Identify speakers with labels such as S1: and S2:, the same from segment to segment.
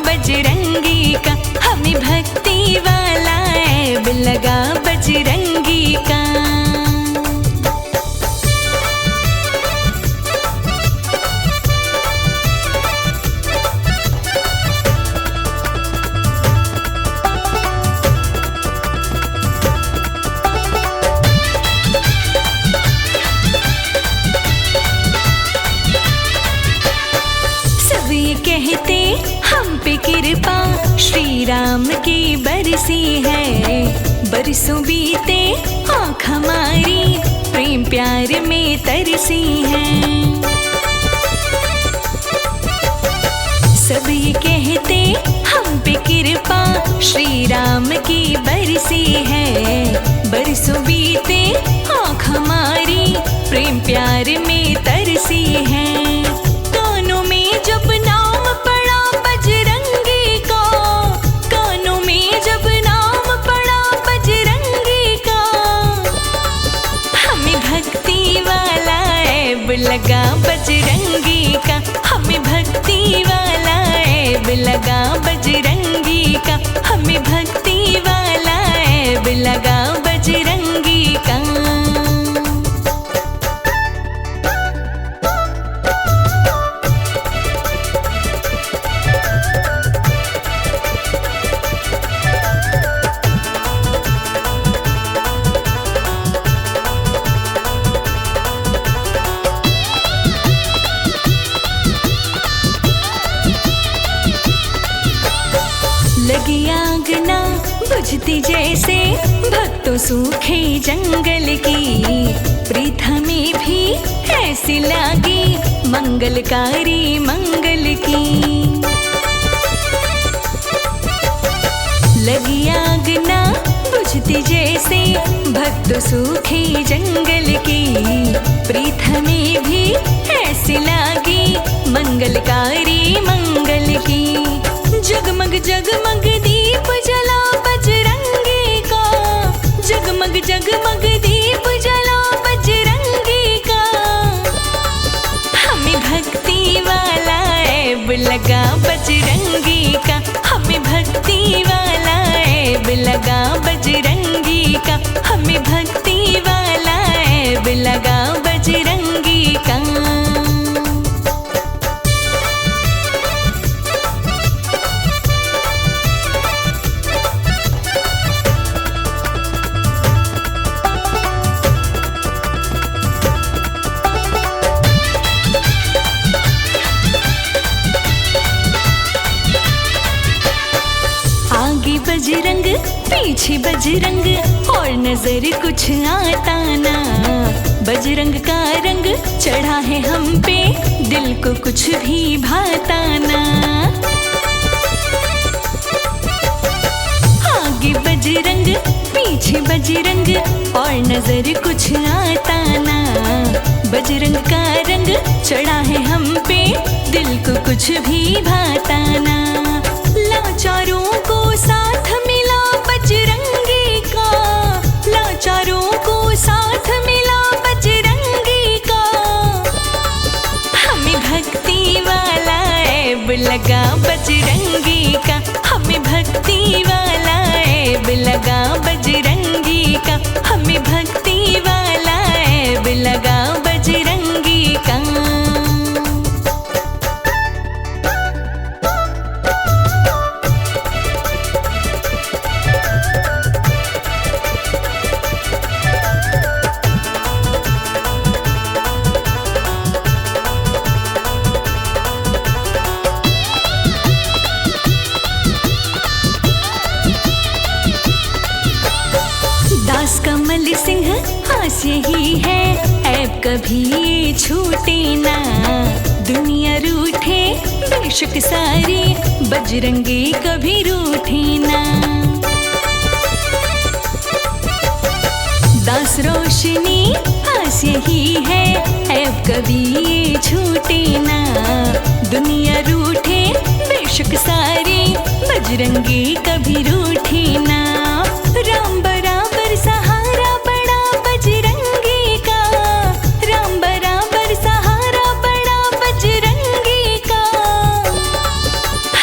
S1: बजरंगी का, हमें भक्ति वाला ऐब लगा बजरंगी का। कहते हम पे कृपा श्री राम की बरसी है, बरसों बीते आँख हमारी प्रेम प्यार में तरसी है। सब ये कहते हम पे कृपा श्री राम की बरसी है, बरसों बीते आँख हमारी प्रेम प्यार में तरसी है। कानों में जब नाम पड़ा बजरंगी का, कानों में जब नाम पड़ा बजरंगी का, हमें भक्ति वाला ऐब लगा बजरंगी का, हमें भक्ति वाला ऐब लगा बजरंगी का, हमें भक्ति वाला ऐब लगा बजरंगी का। लगी आग ना बुझती जैसे भक्तों सूखे जंगल की, प्रीत हमें भी ऐसी लागी मंगलकारी मंगल की। लगी आग ना बुझती जैसे भक्तों सूखे जंगल की, प्रीत हमें भी ऐसी लागी मंगलकारी मंगल की। जगमग जगमग दीप जला बजरंगी का, जगमग जगमग दीप जला बजरंगी का, हमें भक्ति वाला ऐब लगा बजरंगी का, हमें भक्ति वाला ऐब लगा बजरंगी का, हमें भक्ति वाला ऐब लगा बजरंगी का। बजरंग पीछे बजरंग और नजर कुछ आता ना, बजरंग का रंग चढ़ा है हम पे दिल को कुछ भी भाता ना। आगे बजरंग पीछे बजरंग और नजर कुछ आता ना, बजरंग का रंग चढ़ा है हम पे दिल को कुछ भी भाता ना। लाचारों को साथ मिला बजरंगी का, लाचारों को साथ मिला बजरंगी का, हमें भक्ति वाला ऐब लगा बजरंगी का, हमें भक्ति वाला ऐब लगा बजरंगी का, हमें भक्ति वाला ऐब लगा बजरंगी का। कमल सिंह आस यही है ऐब कभी ये छूटे ना, दुनिया रूठे बेशक सारी बजरंगी कभी रूठे ना। दास रोशनी आस यही है ऐब कभी ये छूटे ना, दुनिया रूठे बेशक सारी बजरंगी कभी रूठे ना। राम बराबर सहारा बड़ा बजरंगी का, राम बराबर सहारा बड़ा बजरंगी का,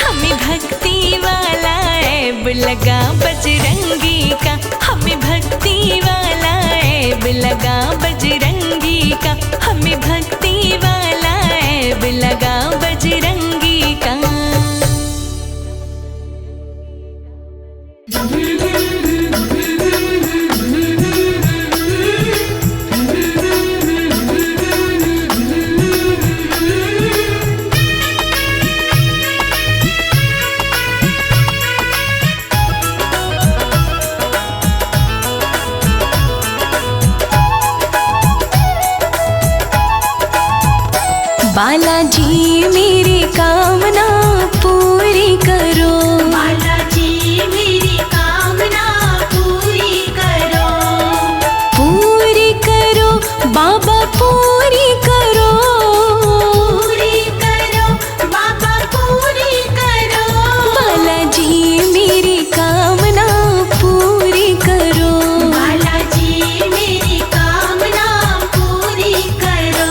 S1: हमें भक्ति भक्ति वाला ऐब लगा बजरंगी का, हमें भक्ति वाला ऐब लगा बजरंगी का, हमें भक्ति वाला ऐब लगा बजरंगी का। बालाजी मेरी कामना पूरी करो,
S2: बालाजी मेरी कामना पूरी करो,
S1: पूरी करो बाबा पूरी करो,
S2: पूरी करो बाबा पूरी करो,
S1: बालाजी मेरी कामना पूरी करो,
S2: बालाजी मेरी कामना पूरी करो।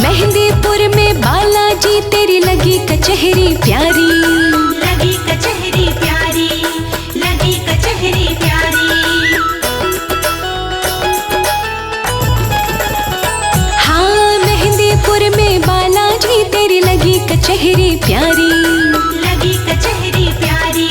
S2: मेहंदीपुर में बालाजी तेरी लगी कचहरी प्यारी, लगी कचहरी प्यारी, लगी कचहरी प्यारी,
S1: हाँ मेहंदीपुर में बालाजी तेरी लगी कचहरी प्यारी,
S2: लगी कचहरी प्यारी,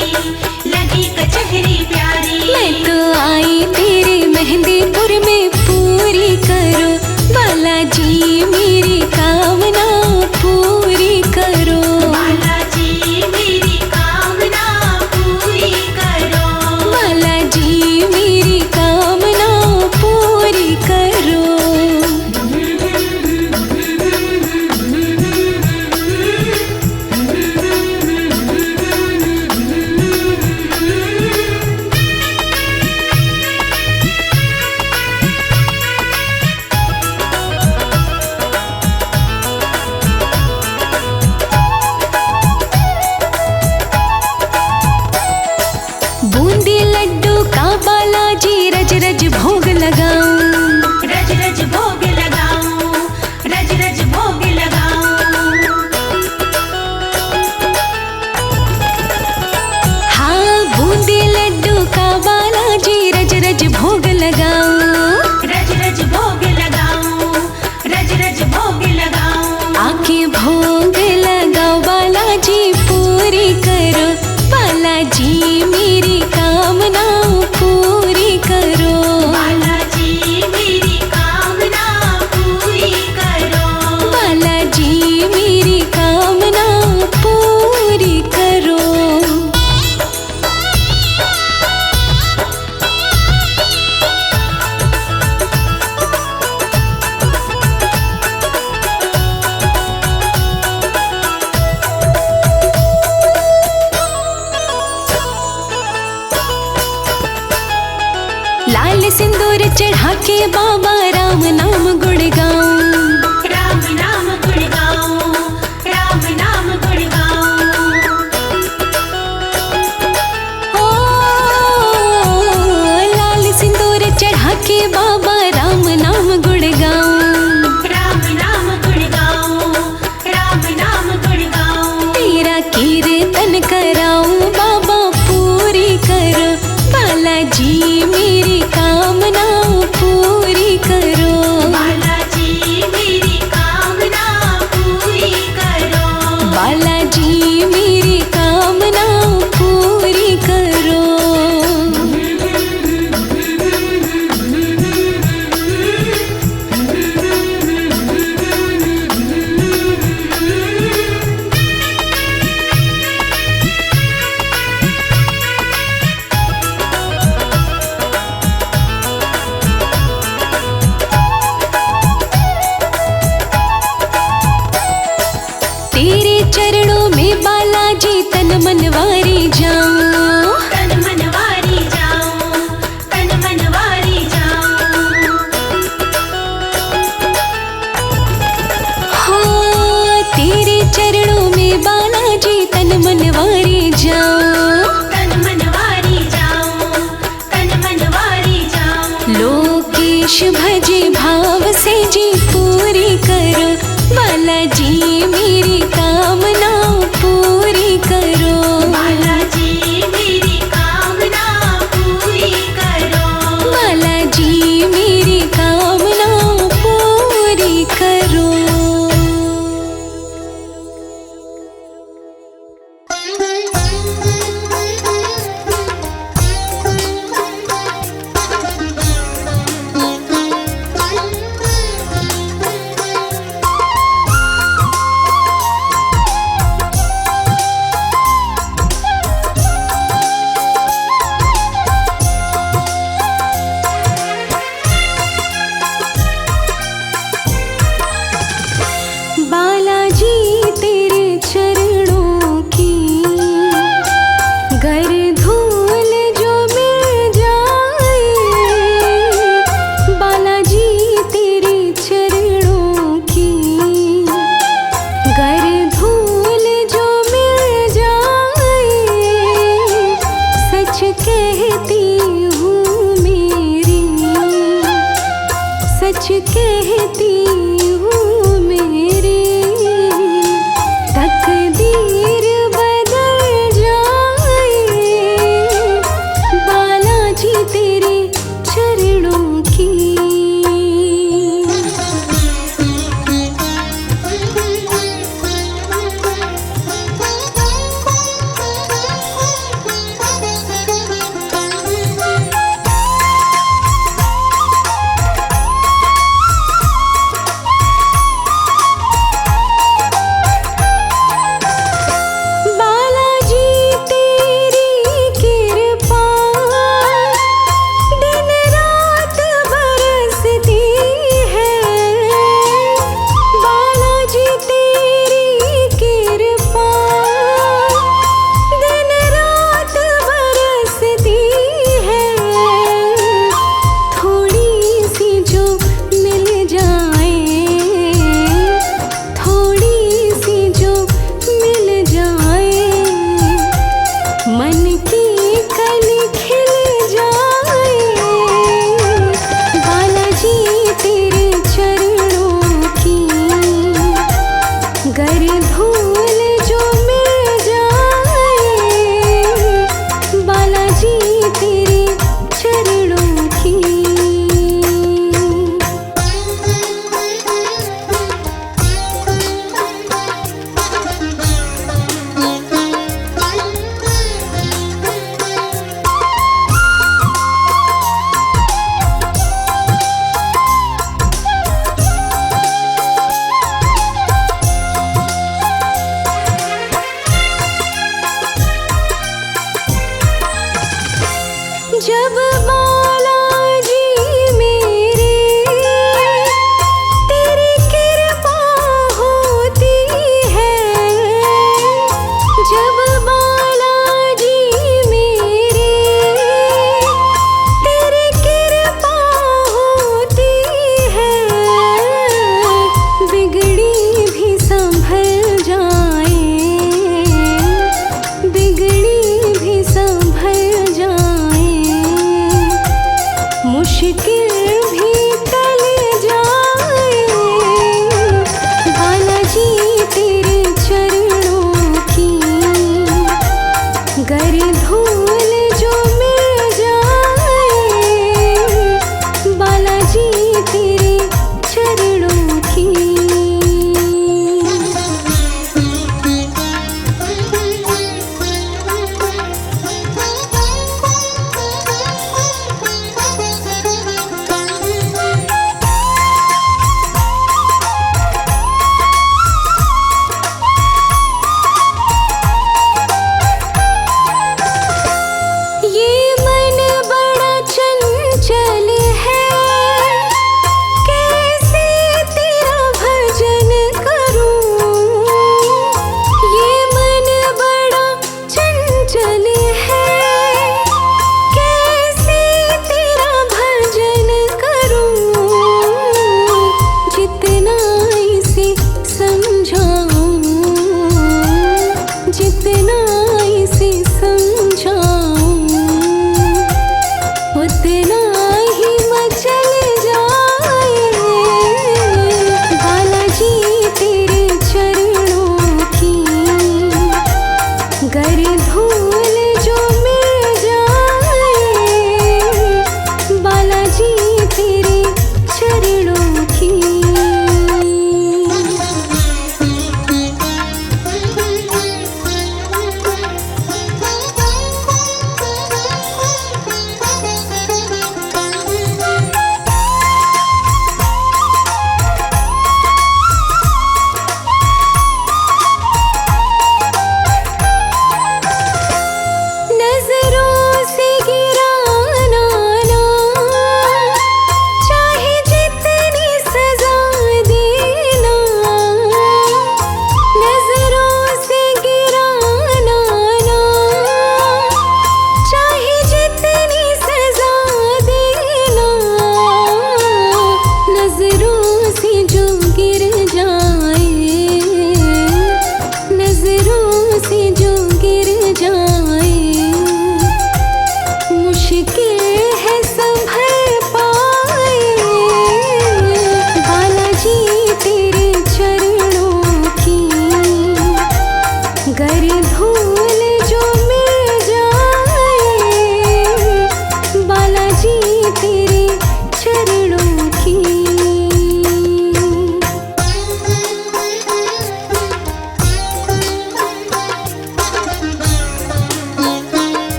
S2: लगी कचहरी प्यारी।
S1: मैं तो आई तेरे मेहंदीपुर में पूरी करो, बालाजी मेरी कामना पूरी करो,
S2: बालाजी मेरी कामना पूरी करो,
S1: बालाजी मेरी कामना पूरी करो। बूंदी लड्डू का बालाजी रज रज भोग लगाऊं,
S2: रज रज भोग लगाऊं, रज रज भोग लगाऊं,
S1: हाँ बूंदी लड्डू का बालाजी रज रज भोग लगाऊं,
S2: रज रज भोग लगाऊं, रज रज भोग लगाऊं,
S1: आके भोग लगाओ बालाजी पूरी करो, बालाजी मेरी कामना पूरी करो,
S2: बालाजी मेरी कामना पूरी करो,
S1: बालाजी मेरी कामना पूरी करो। लाल सिंदूर चढ़ा के बाबा राम नाम गुण गाऊं,
S2: राम नाम गुण गाऊं, राम नाम गुण गाऊं,
S1: ओ लाल सिंदूर चढ़ा के बाबा राम नाम गुण गाऊं,
S2: राम नाम गुण गाऊं, राम नाम गुण गाऊं,
S1: तेरा कीर्तन कराऊं बाबा पूरी करो, बालाजी मेरी कामना पूरी करो,
S2: बालाजी मेरी कामना पूरी करो,
S1: बालाजी मेरी कामना पूरी करो। तेरे चरणों में बालाजी तन मन वारी जाऊं,
S2: तन मनवारी जाऊं, तन मनवारी जाऊं,
S1: हाँ वारी जाऊं,
S2: तन मन वारी जाऊं, तन मन वारी जाऊं।
S1: लोकेश भजे भाव से जी पूरी करो, बालाजी मेरी कामना पूरी करो।
S2: बालाजी मेरी कामना पूरी करो।
S1: बालाजी मेरी कामना पूरी करो।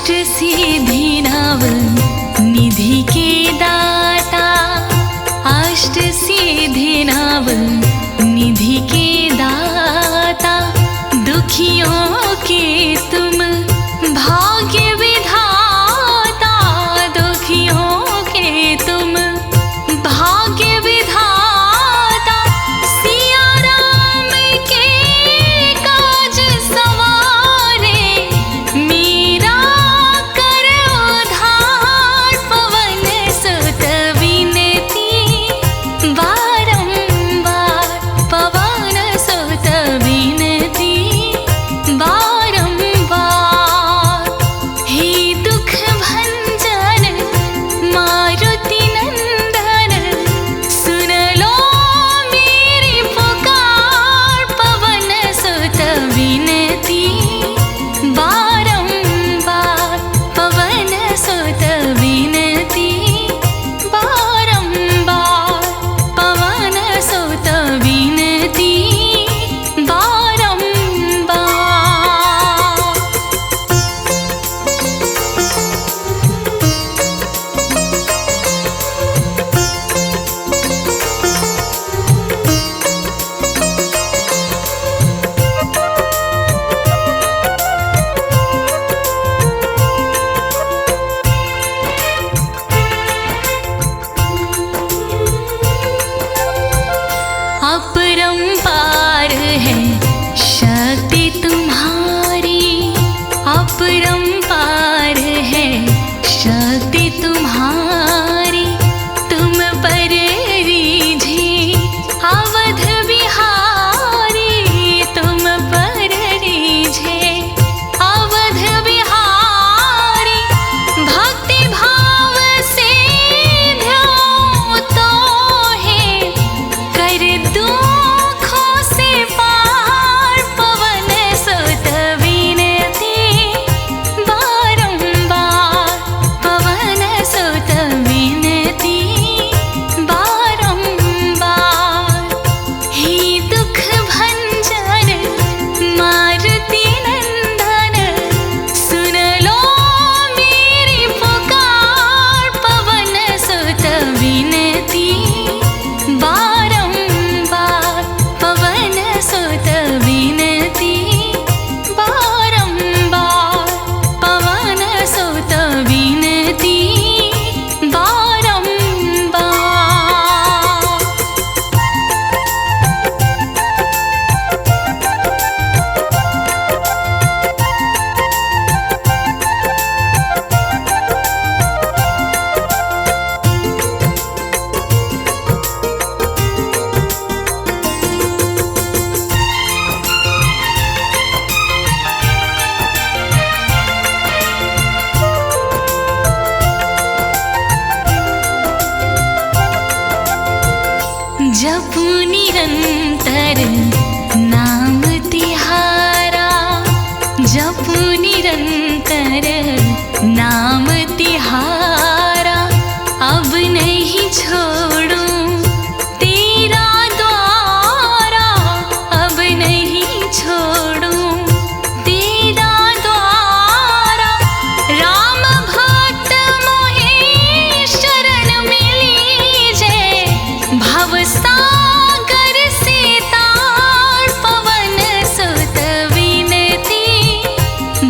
S1: सिद्धि नव निधि के दाता, अष्ट सिद्धि नव निधि के दाता, दुखियों के तुम भाग्य विधाता, दुखियों के तुम भाग्य विधाता, सिया राम के काज सवारे, मीरा कर उद्धार, पवन सुत विनती बारंबार, पवन सुत विनती बारंबार। हे दुख भंजन मारुति नंदन, सुन लो मेरी पुकार, पवन सुत विनती बारंबार, पवन सुत विनती बारंबार, पवन सुत विनती बारंबार। अपरंपार है शक्ति तुम्हारी, अपरंपार है शक्ति तुम्हारी, तुम पर रीझे अवध बिहारी, तुम पर रीझे अवध बिहारी, भक्ति भाव से ध्याओ तो है, कर दुखों से पार, पवन सुत विनती बारंबार, पवन सुत विनती बारंबार। हे दुख भंजन मारुति नंदन, सुन लो मेरी पुकार, पवन सुत विनती बारंबार, पवन सुत विनती बारंबार, पवन सुत विनती बारंबार। जपू निरंतर नाम तिहारा, जपू निरंतर नाम तिहारा, अब नहीं छोड़ूं तेरा द्वारा, अब नहीं छोड़ूं तेरा द्वारा, राम भक्त मोहे शरण में लीजे, भव सागर से तार, पवन सुत विनती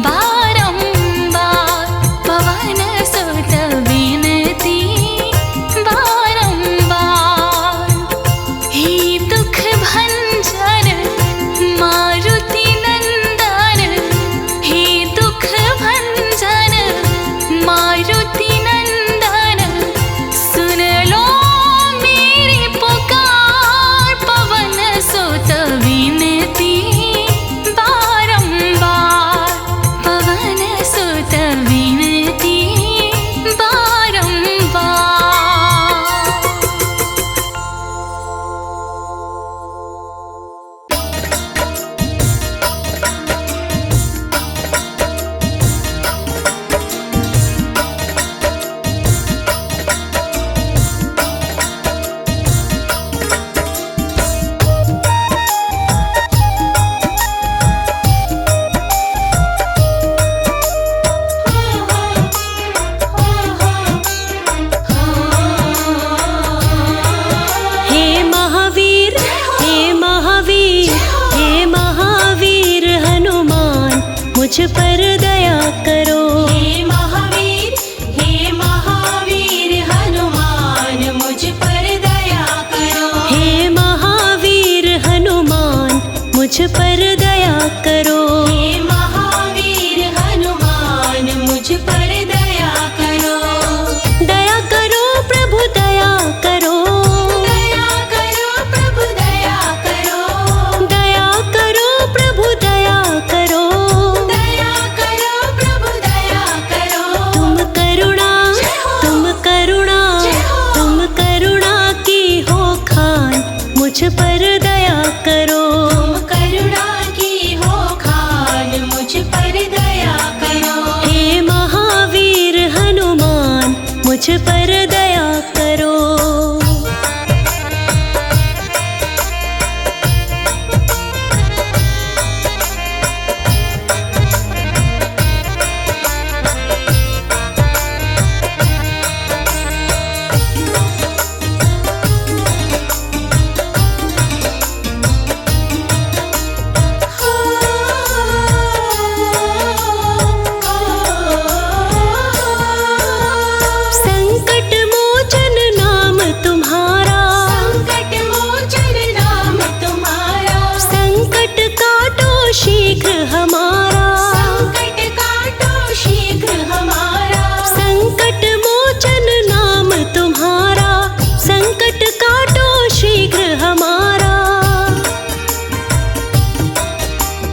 S1: बारंबार,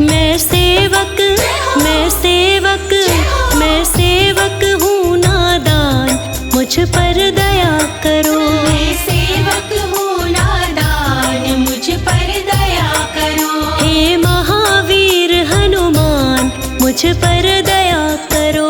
S1: मैं सेवक, मैं सेवक, मैं सेवक हूँ नादान, मुझ पर दया करो।
S2: मैं सेवक हूँ नादान, मुझ पर दया करो।
S1: हे महावीर हनुमान, मुझ पर दया करो।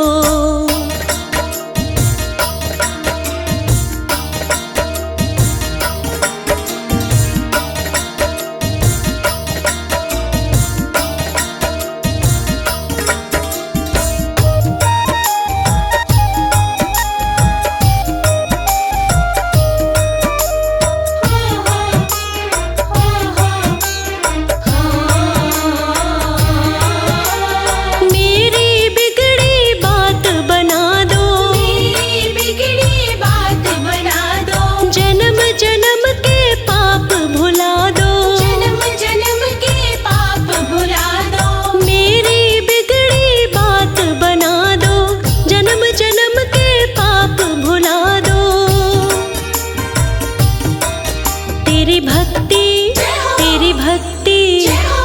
S1: तेरी भक्ति, तेरी भक्ति,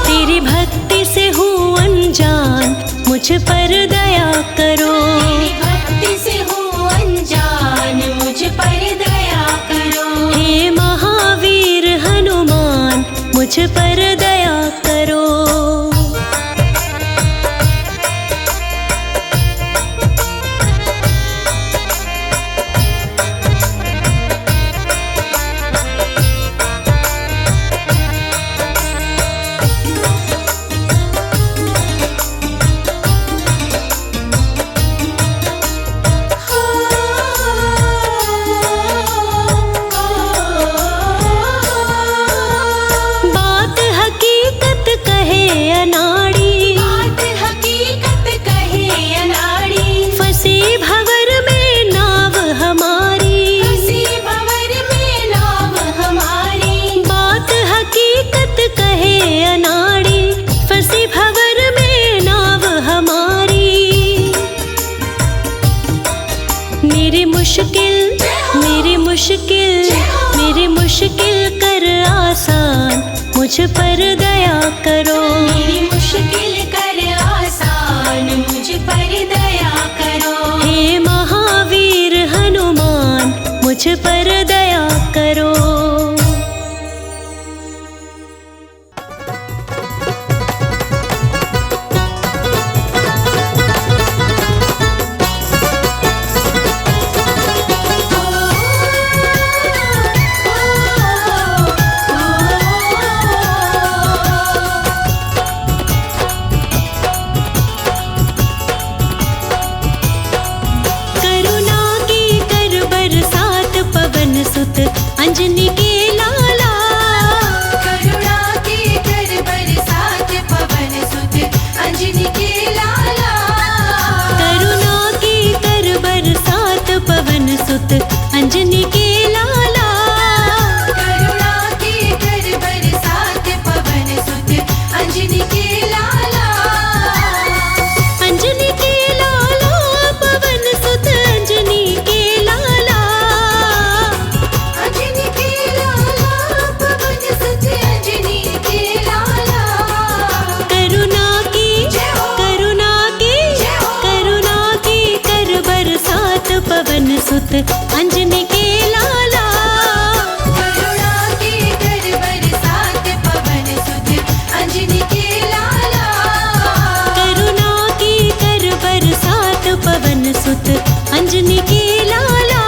S1: तेरी भक्ति से हूँ अनजान, मुझ पर दया करो।
S2: तेरी भक्ति से हूँ अनजान, मुझ पर दया करो।
S1: हे महावीर हनुमान, मुझ पर दया करो। मेरी मुश्किल कर आसान, मुझ पर दया करो।
S2: मेरी मुश्किल कर आसान, मुझ पर दया करो।
S1: हे महावीर हनुमान, मुझ पर दया करो। अंजनी के लाला,
S2: करुणा के कर बरसात पवन सुत अंजनी के लाला।
S1: करुणा के कर बरसात पवन सुत अंजनी के लाला।
S2: करुणा के कर बरसात पवन सुत अंजनी के लाला।
S1: अंजनी के लाला पवन सुत अंजनी के लाला।
S2: अंजनी के लाला पवन सुत अंजनी के लाला।
S1: करुणा की, करुणा की, करुणा की कर बरसात पवन सुत अंजनी के लाला।
S2: करुणा के कर बरसात पवन सुत अंजनी के लाला।
S1: करुणा की कर बरसात पवन सुत अंजनी के लाला।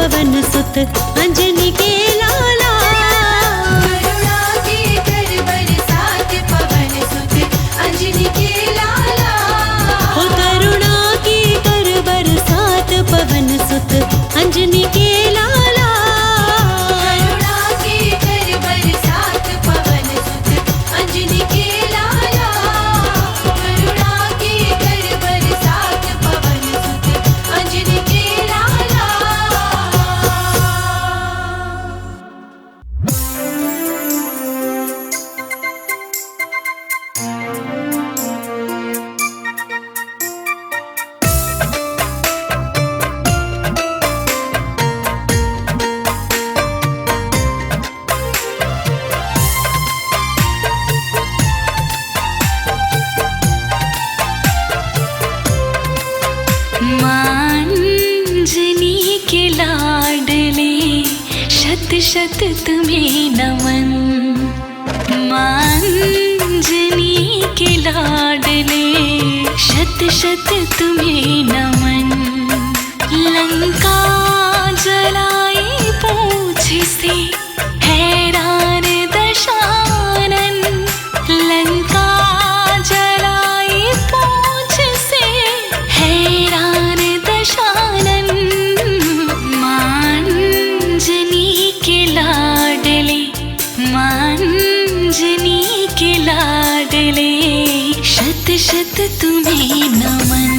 S3: पवन सुत अंजनी के लाला।
S2: करुणा के कर बरसात पवन सुत अंजनी के लाला।
S3: हो करुणा की कर बरसात पवन सुत अंजनी के लाला।
S2: करुणा के कर बरसात पवन सुत अंजनी के लाला। करुणा के कर बरसात पवन सुत अंजनी के लाला।
S1: मांजनी के लाडले शत शत तुम्हें नमन। मांजनी के लाडले शत शत तुम्हें नमन। लंका जलाई पूछ से हैरान दशानन। लंका जलाई पूछ से हैरान दशानन। मांजनी के लाडले मांजनी के लाडले शत शत तुम्हें नमन।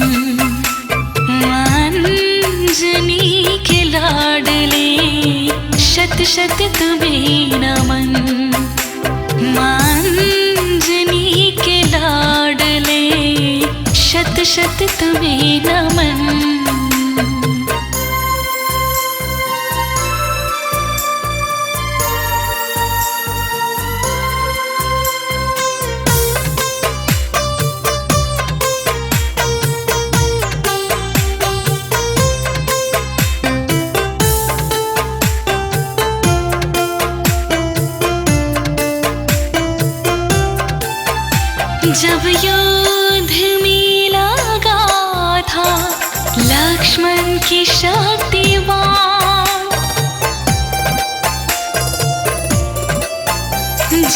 S1: मांजनी के लाडले शत शत तुम्हें नमन। मांजनी के लाडले शत शत तुम्हें नमन। जब युद्ध में लगा था लक्ष्मण की शक्तिवान।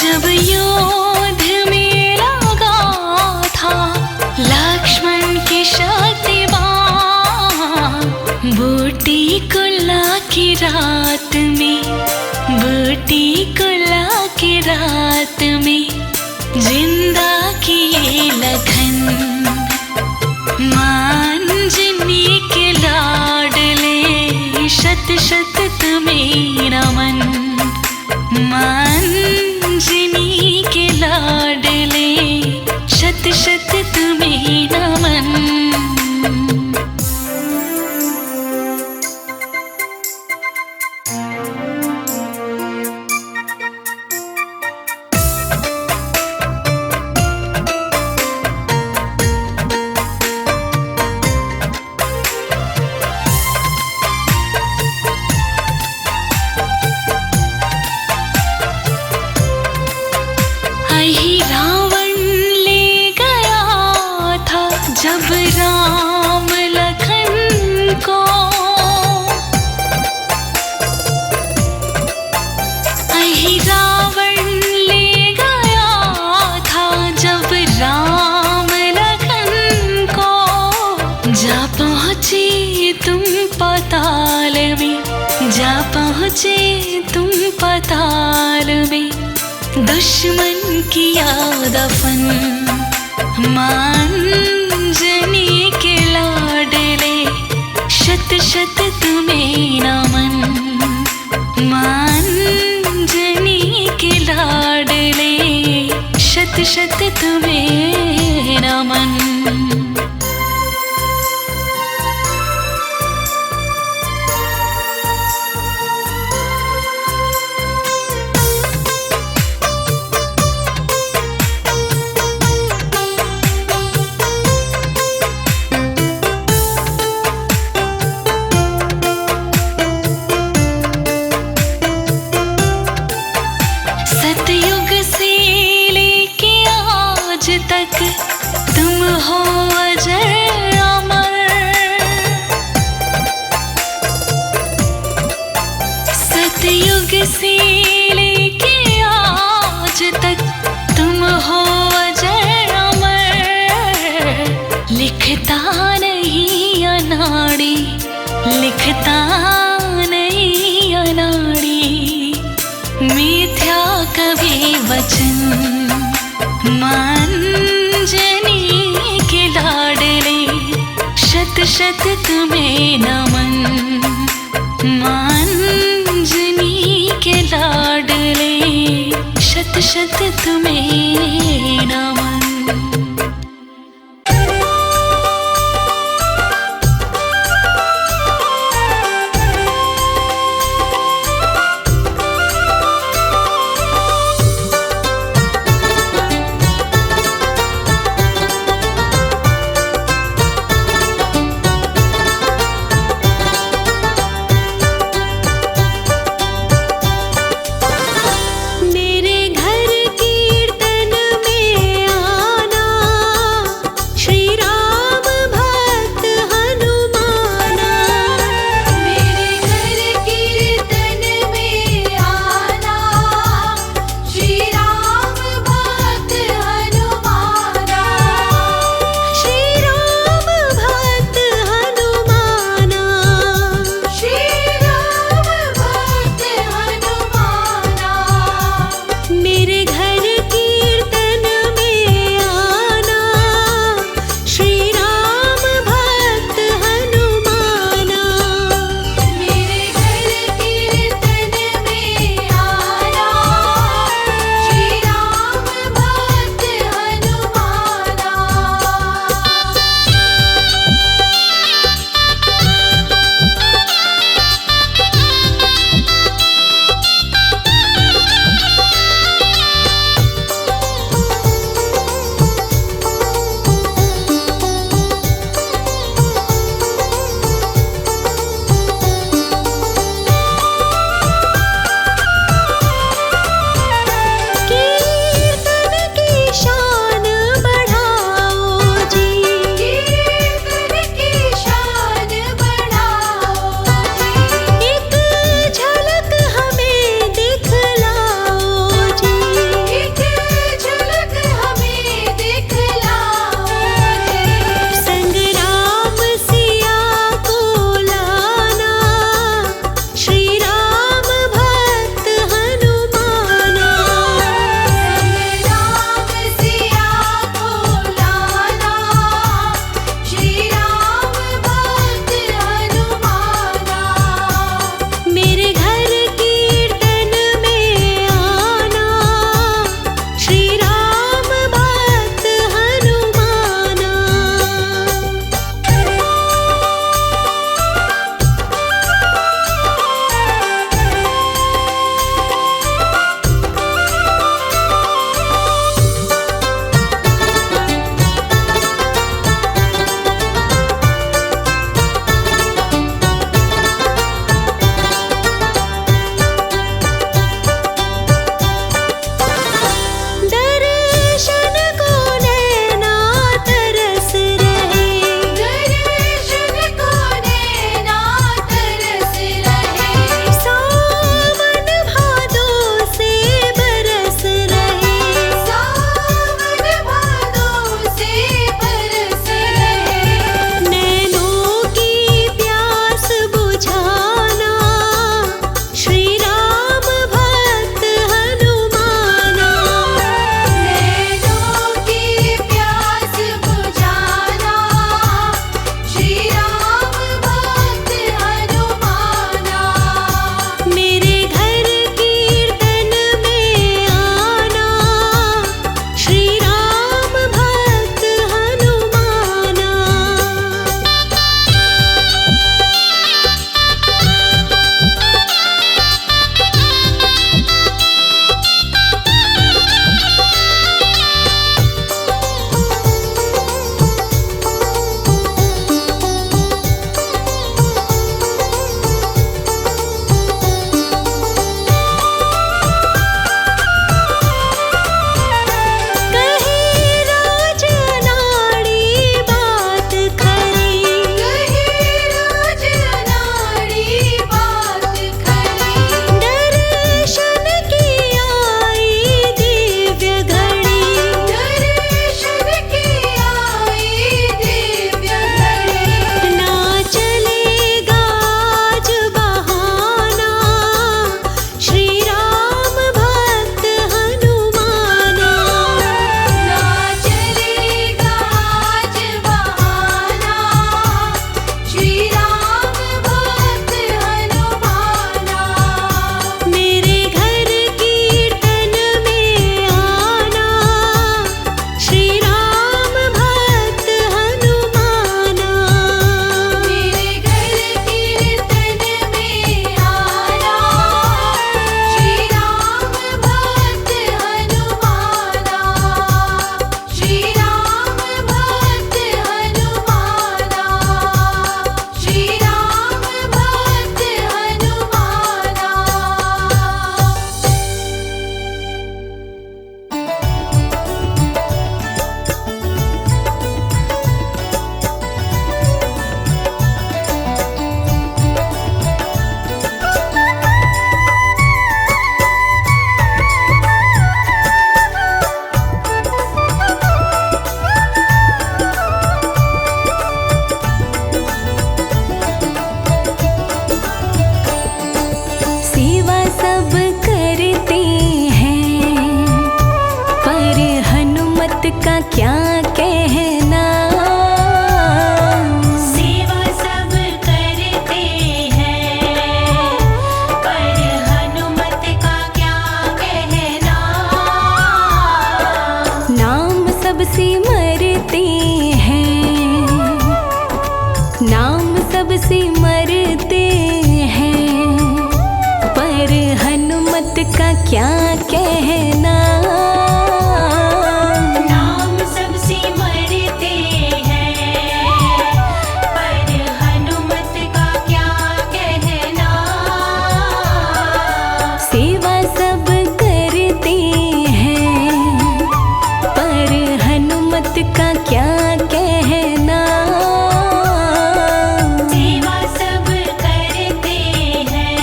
S1: जब युद्ध में लगा था लक्ष्मण की शक्तिवान। बूटी कुल्ला की रात में बूटी कुल्ला की रात में जिंदा किए लखन। मांजनी के लाडले शत शत तुम्हें नमन। मांजनी के लाडले शत शत तुम्हें नमन। आई रावण ले गया था जब राम लखन को। आई रावण ले गया था जब राम लखन को। जा पहुँचे तुम पाताल में जा पहुँचे तुम पाताल में। दुश्मन किया दफन। मांजनी के लाडले शत शत तुम्हें नमन। मांजनी के लाडले शत शत तुम्हें नमन। नहीं अनाड़ी, लिखता नहीं अनाड़ी। मिथ्या कभी वचन मंजनी के लाडले, शत शत तुम्हें नमन मंजनी के लाडले, शत शत तुम्हें नमन।
S3: मेरे घर कीर्तन में
S1: नाम सबसे मरते हैं, पर हनुमत का क्या कहना।
S2: नाम सबसे मरते हैं, पर हनुमत का क्या कहना।
S1: सेवा सब करते हैं, पर हनुमत का क्या कहना।
S2: सेवा सब करते हैं,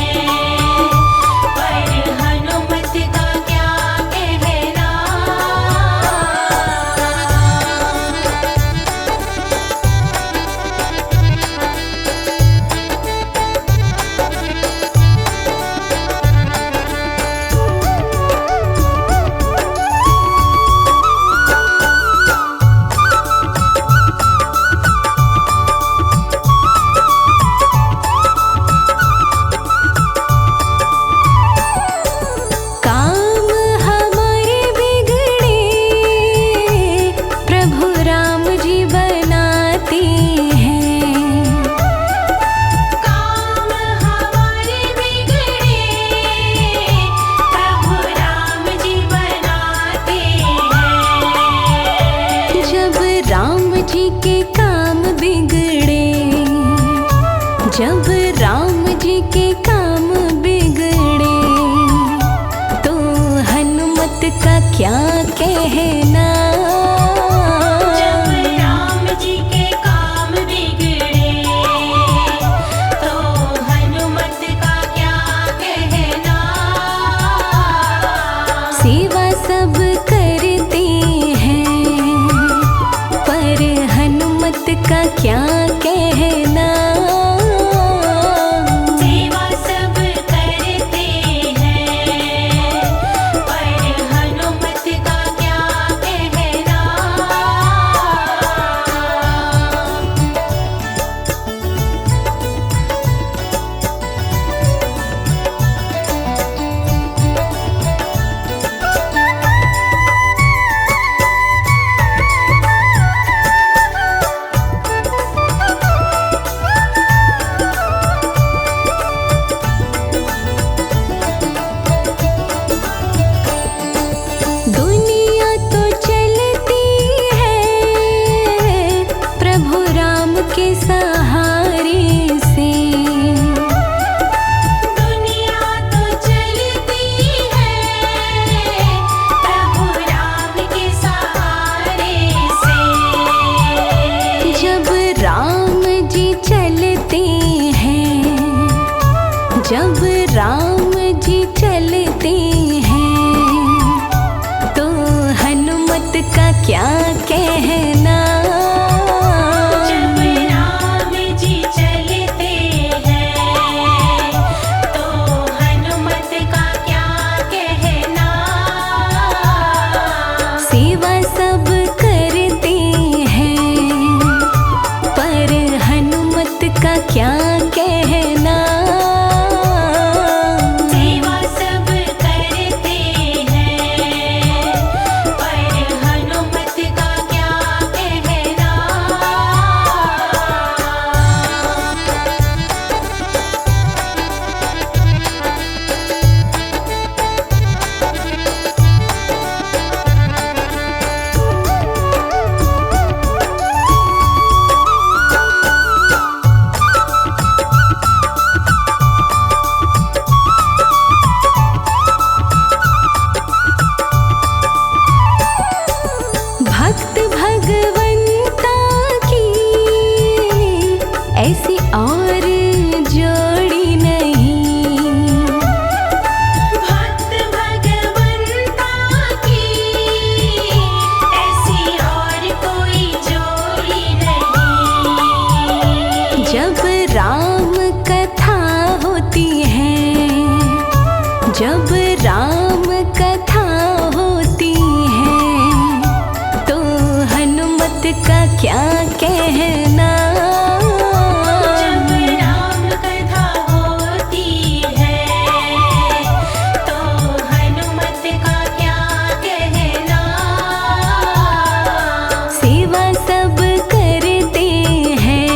S2: पर हनुमत का क्या कहना।
S1: काम हमारे बिगड़े प्रभु राम जी बनाते हैं।
S2: काम हमारे बिगड़े प्रभु राम जी बनाते हैं।
S1: जब राम जी के काम बिगड़े, जब राम जी के काम बिगड़े, तो हनुमत का क्या कहना।
S2: जब राम जी के काम बिगड़े, तो हनुमत का क्या कहना।
S1: सेवा सब करते हैं, पर हनुमत का क्या कहना।
S2: सेवा सब करते हैं, पर हनुमत का क्या कहना।
S1: दुनिया तो चलती है प्रभु राम के सहारे से।
S2: दुनिया तो चलती है प्रभु राम के सहारे से।
S1: जब राम जी चलते हैं, जब राम जी चलते हैं, तो हनुमत का क्या कहना।
S2: जब राम जी चलते हैं, तो हनुमत का क्या कहना।
S1: सेवा सब करते हैं, पर हनुमत का क्या कहना।
S2: सेवा सब करते हैं, पर हनुमत का क्या कहना।
S1: भक्त भगवंता की ऐसी और जोड़ी नहीं।
S2: भक्त भगवंता की ऐसी और कोई जोड़ी नहीं।
S1: जब राम कथा होती है, जब राम कथा होती है, तो हनुमत का क्या कहना।
S2: जब राम कथा होती है, तो हनुमत का क्या कहना।
S1: सेवा सब करते हैं,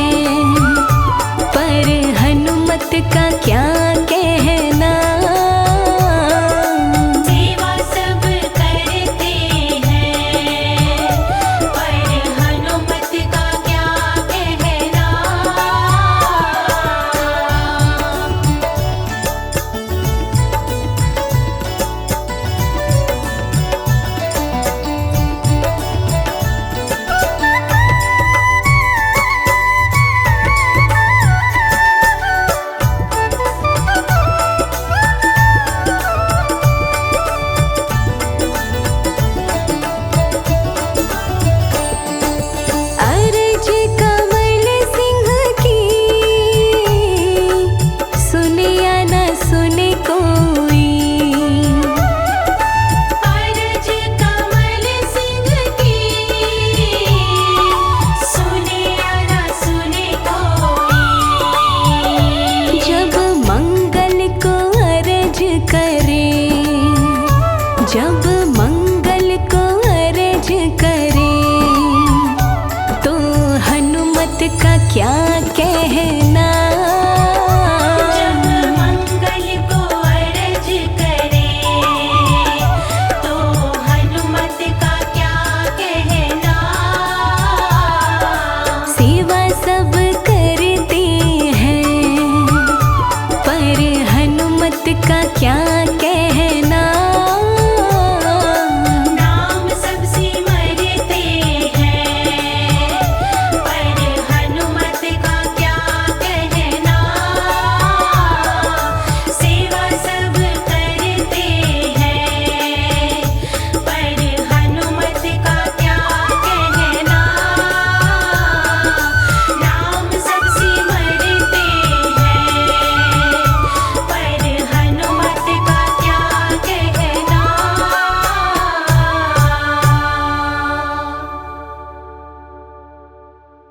S1: क्या कहना